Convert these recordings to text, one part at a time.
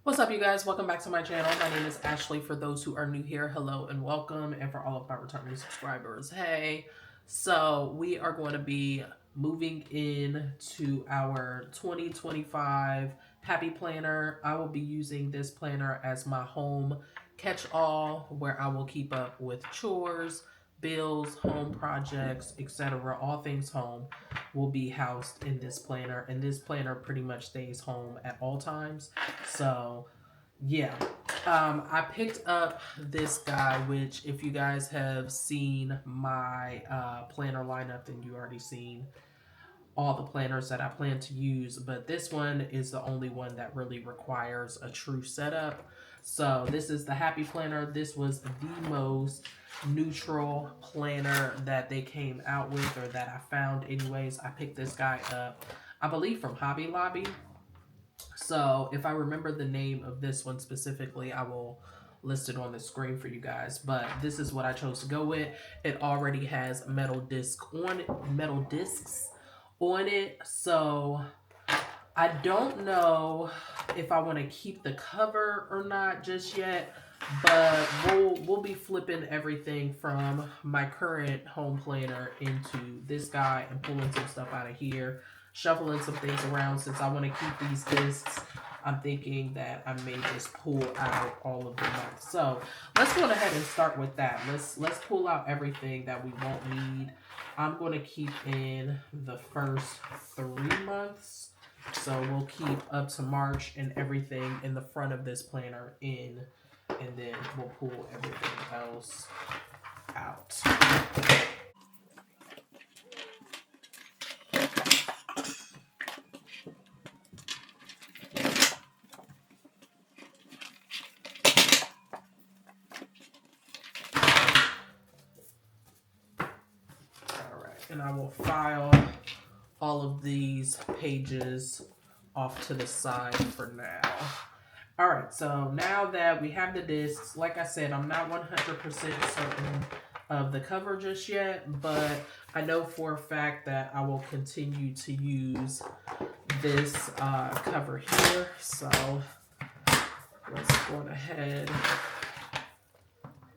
What's up, you guys? Welcome back to my channel. My name is Ashley. For those who are new here, hello and welcome. And for all of my returning subscribers, hey. So we are going to be moving in to our 2025 Happy Planner. I will be using this planner as my home catch-all, where I will keep up with chores, bills, home projects, etc. All things home will be housed in this planner, and this planner pretty much stays home at all times. So yeah, I picked up this guy, which if you guys have seen my planner lineup, then you already seen all the planners that I plan to use, but this one is the only one that really requires a true setup. So this is the Happy Planner. This was the most neutral planner that they came out with, or that I found anyways. I picked this guy up, I believe, from Hobby Lobby. So if I remember the name of this one specifically, I will list it on the screen for you guys. But this is what I chose to go with. It already has metal discs on it. So I don't know if I want to keep the cover or not just yet. But we'll be flipping everything from my current home planner into this guy and pulling some stuff out of here, shuffling some things around. Since I want to keep these discs, I'm thinking that I may just pull out all of the months. So let's go ahead and start with that. Let's pull out everything that we won't need. I'm going to keep in the first 3 months. So we'll keep up to March and everything in the front of this planner in, and then we'll pull everything else out. Alright, and I will file all of these pages off to the side for now. Alright, so now that we have the discs, like I said, I'm not 100% certain of the cover just yet, but I know for a fact that I will continue to use this cover here. So let's go ahead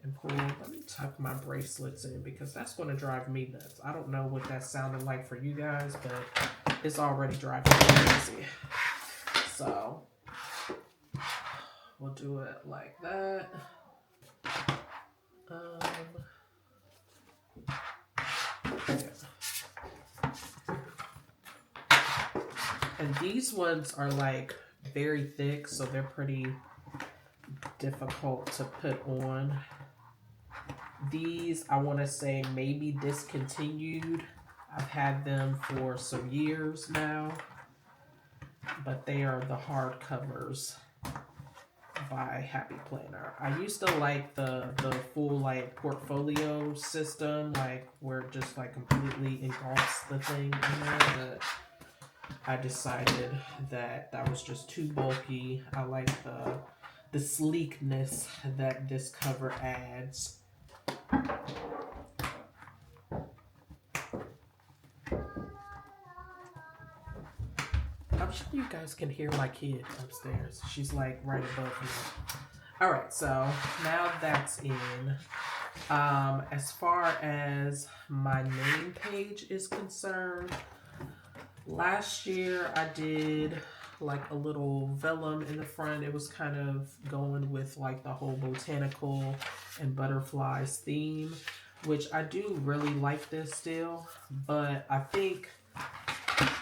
and pull. Let me tuck my bracelets in because that's going to drive me nuts. I don't know what that sounded like for you guys, but it's already driving me crazy. So we'll do it like that. Yeah. And these ones are like very thick, so they're pretty difficult to put on. These, I want to say, maybe discontinued. I've had them for some years now, but they are the hard covers by Happy Planner. I used to like the full like portfolio system, like where it just like completely engulfs the thing in there, but I decided that that was just too bulky. I like the sleekness that this cover adds. I'm sure you guys can hear my kid upstairs. She's like right above me. Alright, so now that's in. As far as my name page is concerned, last year I did like a little vellum in the front. It was kind of going with like the whole botanical and butterflies theme, which I do really like this still, but I think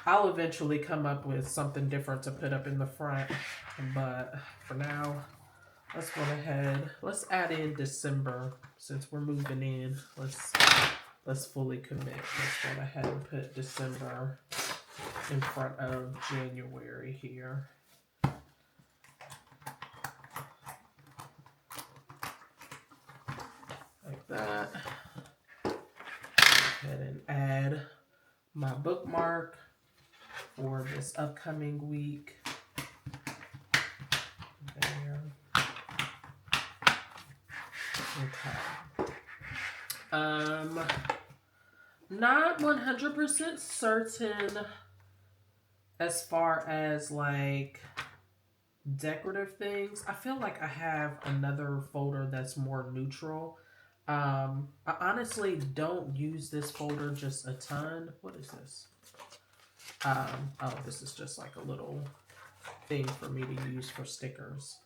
I'll eventually come up with something different to put up in the front. But for now, let's go ahead. Let's add in December since we're moving in. Let's fully commit. Let's go ahead and put December in front of January here. Like that. Go ahead and add my bookmark for this upcoming week. There. Okay. Not 100% certain as far as like decorative things. I feel like I have another folder that's more neutral. I honestly don't use this folder just a ton. What is this? Oh, this is just like a little thing for me to use for stickers.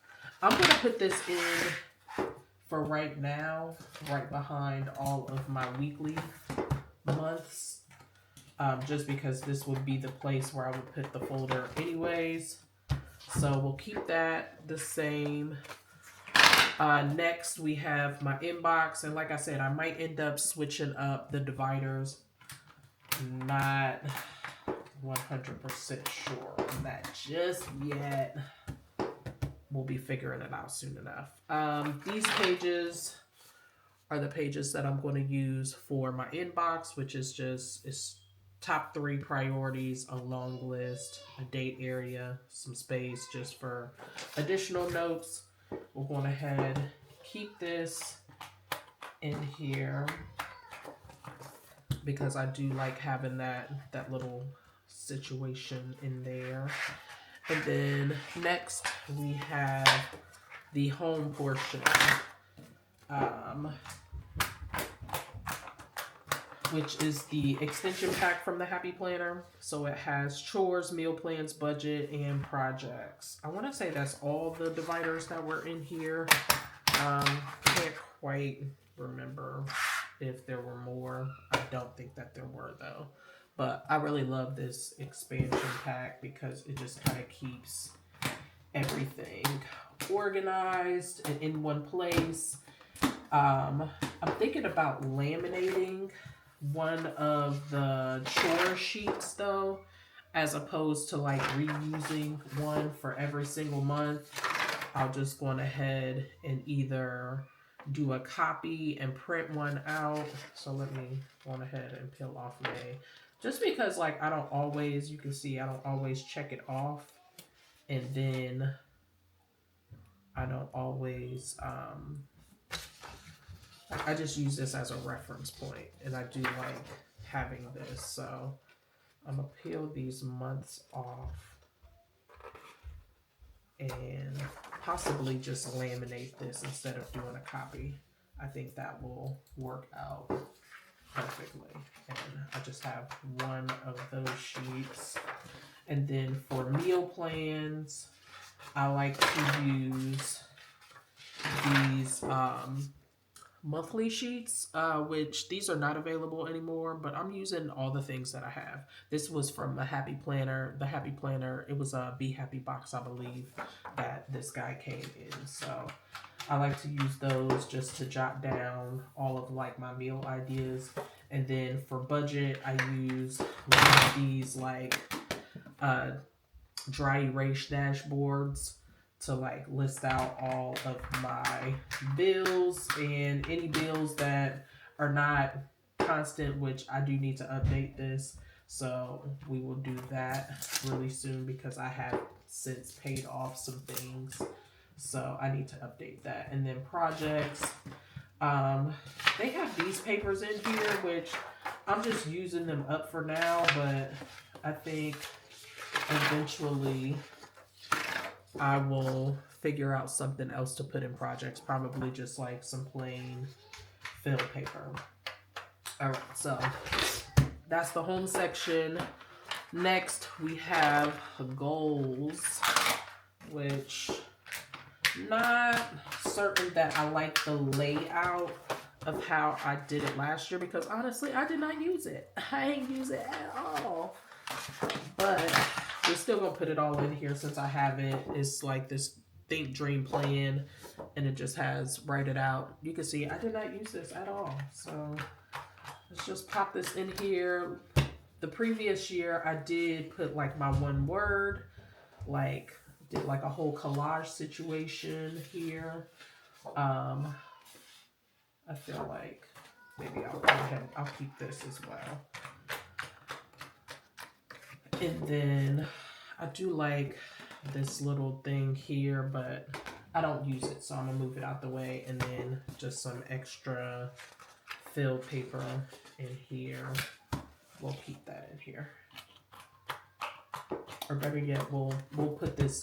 I'm gonna put this in for right now, right behind all of my weekly months, just because this would be the place where I would put the folder anyways. So we'll keep that the same. Next, we have my inbox, and like I said, I might end up switching up the dividers. Not 100% sure on that just yet. We'll be figuring it out soon enough. These pages are the pages that I'm going to use for my inbox, which is just top 3 priorities, a long list, a date area, some space just for additional notes. We're going ahead, keep this in here because I do like having that little situation in there. And then next we have the home portion, which is the extension pack from the Happy Planner. So it has chores, meal plans, budget, and projects. I want to say that's all the dividers that were in here. Can't quite remember if there were more. I don't think that there were though. But I really love this expansion pack because it just kind of keeps everything organized and in one place. I'm thinking about laminating one of the chore sheets though, as opposed to like reusing one for every single month. I'll just go ahead and either do a copy and print one out. So let me go ahead and peel off May. Just because like I don't always, you can see I don't always check it off. And then I don't always, I just use this as a reference point. And I do like having this. So I'm going to peel these months off. And possibly just laminate this instead of doing a copy. I think that will work out perfectly. And I just have one of those sheets. And then for meal plans, I like to use these monthly sheets, which these are not available anymore, but I'm using all the things that I have. This was from a Happy Planner, the Happy Planner. It was a Be Happy box, I believe, that this guy came in. So I like to use those just to jot down all of like my meal ideas. And then for budget, I use one of these like dry erase dashboards to like list out all of my bills and any bills that are not constant, which I do need to update this. So we will do that really soon because I have since paid off some things. So I need to update that. And then projects, they have these papers in here, which I'm just using them up for now, but I think eventually I will figure out something else to put in projects, probably just like some plain fill paper. All right, so that's the home section. Next, we have goals, which not certain that I like the layout of how I did it last year because honestly, I did not use it. I ain't use it at all. But we're still gonna put it all in here since I have it. It's like this Think Dream Plan, and it just has write it out. You can see I did not use this at all. So let's just pop this in here. The previous year I did put like my one word, like did like a whole collage situation here. I feel like maybe I'll go ahead, I'll keep this as well. And then I do like this little thing here, but I don't use it, so I'm gonna move it out the way. And then just some extra fill paper in here. We'll keep that in here. or better yet, we'll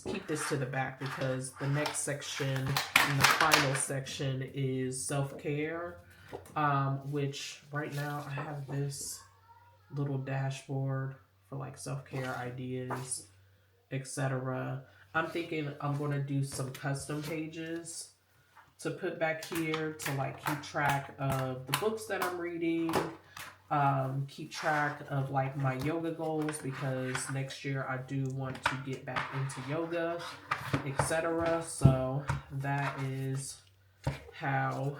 keep this to the back, because the next section and the final section is self-care, which right now I have this little dashboard for like self-care ideas, etc. I'm thinking I'm going to do some custom pages to put back here to like keep track of the books that I'm reading, keep track of like my yoga goals, because next year I do want to get back into yoga, etc. So that is how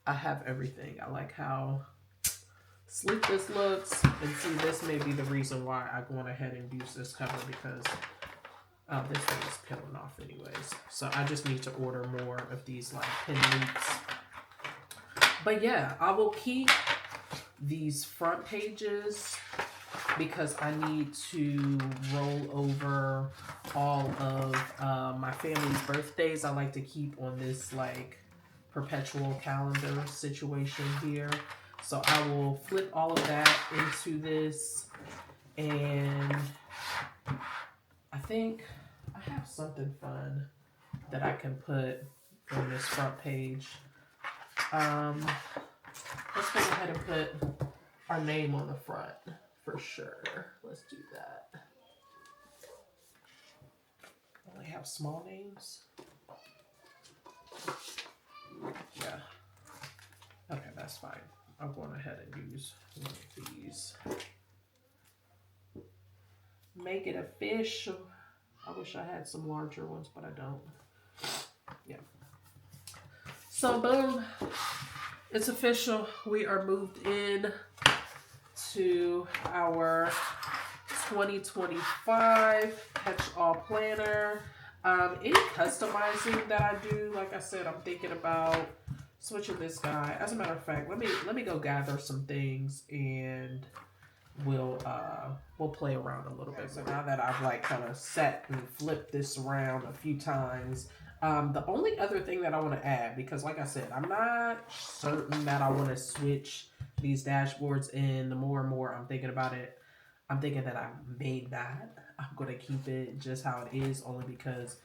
I have everything. I like how sleek this looks, and see, this may be the reason why I went ahead and used this cover, because this thing is peeling off anyways. So I just need to order more of these like pin loops. But yeah, I will keep these front pages because I need to roll over all of my family's birthdays. I like to keep on this like perpetual calendar situation here. So I will flip all of that into this, and I think I have something fun that I can put on this front page. Let's go ahead and put our name on the front for sure. Let's do that. Only have small names. Yeah. Okay, that's fine. I'm going ahead and use one of these. Make it official. I wish I had some larger ones, but I don't. Yeah. So boom, it's official. We are moved in to our 2025 catch-all planner. Any customizing that I do, like I said, I'm thinking about switching this guy. As a matter of fact, let me go gather some things, and we'll play around a little bit. So now that I've like kind of set and flipped this around a few times, the only other thing that I want to add, because like I said, I'm not certain that I want to switch these dashboards in. The more and more I'm thinking about it, I'm thinking that I may not. I'm going to keep it just how it is, only because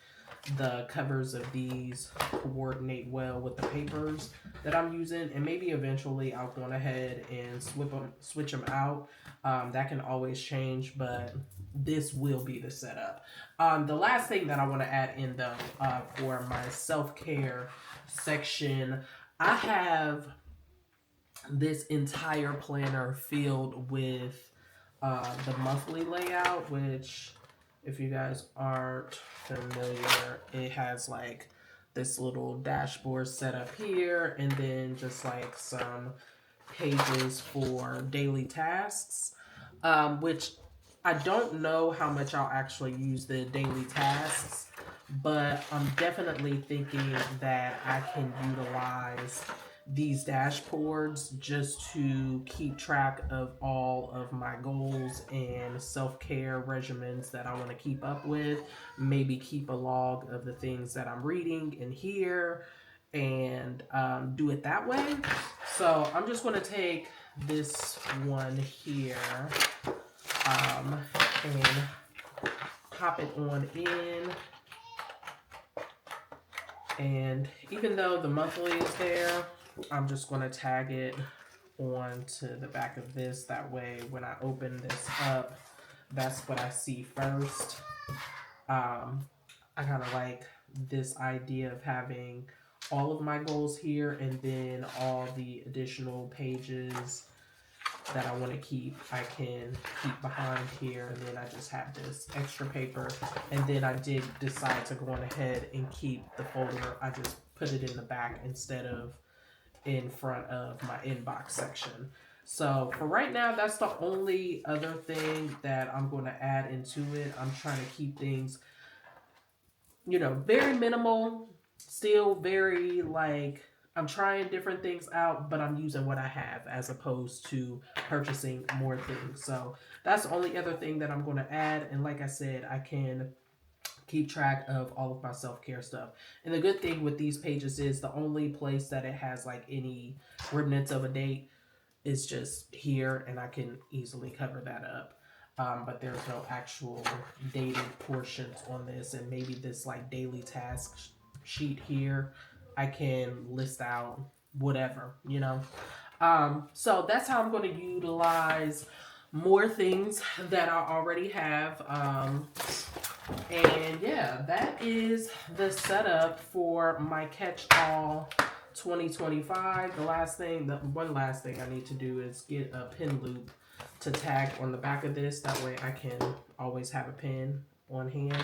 the covers of these coordinate well with the papers that I'm using, and maybe eventually I'll go ahead and switch them out. That can always change, but this will be the setup. The last thing that I want to add in though, for my self-care section, I have this entire planner filled with the monthly layout, which if you guys aren't familiar, it has like this little dashboard set up here, and then just like some pages for daily tasks, which I don't know how much I'll actually use the daily tasks, but I'm definitely thinking that I can utilize these dashboards just to keep track of all of my goals and self-care regimens that I want to keep up with. Maybe keep a log of the things that I'm reading in here, and do it that way. So I'm just going to take this one here, and pop it on in. And even though the monthly is there, I'm just going to tag it onto the back of this. That way, when I open this up, that's what I see first. I kind of like this idea of having all of my goals here, and then all the additional pages that I want to keep, I can keep behind here, and then I just have this extra paper. And then I did decide to go on ahead and keep the folder. I just put it in the back instead of in front of my inbox section. So for right now, that's the only other thing that I'm going to add into it. I'm trying to keep things, very minimal, still very like, I'm trying different things out, but I'm using what I have as opposed to purchasing more things. So that's the only other thing that I'm going to add. And like I said, I can keep track of all of my self-care stuff. And the good thing with these pages is the only place that it has like any remnants of a date is just here, and I can easily cover that up. but there's no actual dated portions on this. And maybe this like daily task sheet here, I can list out whatever, you know. So that's how I'm going to utilize more things that I already have. And yeah, that is the setup for my catch-all 2025. The one last thing I need to do is get a pin loop to tag on the back of this. That way I can always have a pin on hand.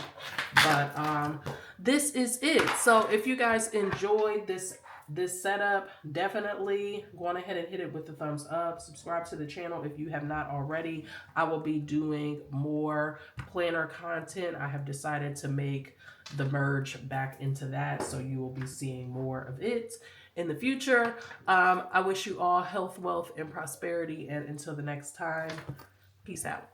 But this is it. So if you guys enjoyed this setup, definitely go on ahead and hit it with the thumbs up. Subscribe to the channel if you have not already. I will be doing more planner content. I have decided to make the merge back into that, so you will be seeing more of it in the future. I wish you all health, wealth, and prosperity, and until the next time, peace out.